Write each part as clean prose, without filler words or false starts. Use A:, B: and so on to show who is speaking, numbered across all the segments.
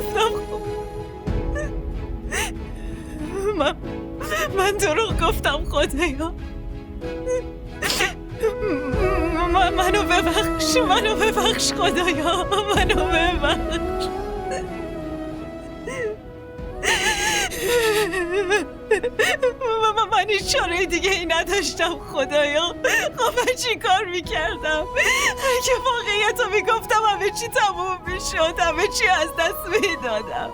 A: گفتم. من دروغ گفتم خدایا. منو ببخش خدایا، منو ببخش. من هیچ چاره دیگه ای نداشتم خدایا. خب من چی کار میکردم؟ اگه واقعیت رو میگفتم همه چی تموم میشد، همه چی از دست میدادم.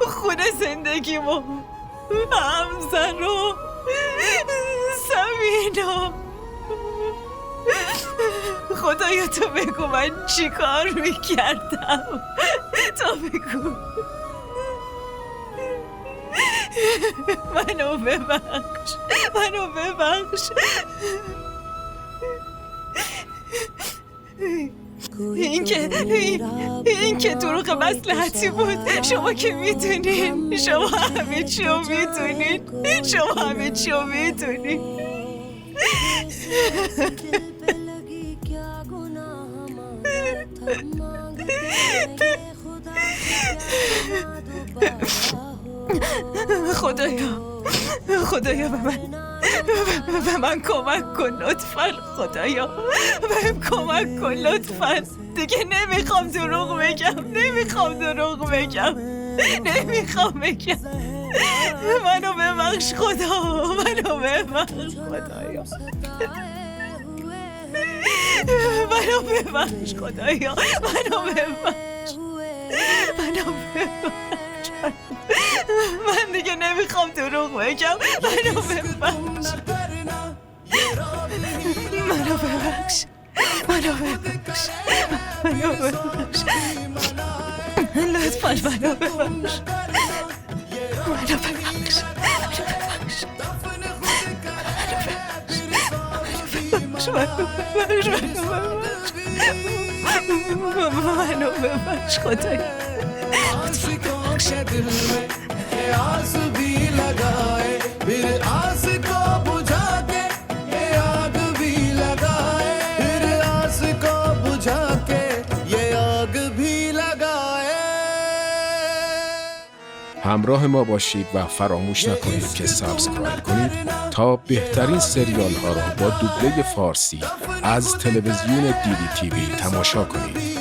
A: خونه زندگیمو، همسر و سمینا. خدایا تو بگو من چی کار میکردم، تو بگو. منو ببخش. این که دروغ مصلحتی بود. شما که میدونین، شما همه چی رو میدونین. خدایا به من کمک کن لطفاً. خدایا بهم کمک کن لطفاً. دیگه نمیخوام دروغ بگم. منو ببخش خدا، منو ببخش خدایا. من دیگه نمیخوام دروغ بگم. منو ببخش. لطفاً منو ببخش. منو ببخش خدایا.
B: आस भी लगाए फिर आस को बुझा के ये आग भी लगाए फिर आस को बुझा के ये आग भी लगाए.
C: همراه ما باشید و فراموش نکنید که سابسکرایب کنید تا بهترین سریال ها را با دوبله فارسی از تلویزیون دیدی تیوی تماشا کنید.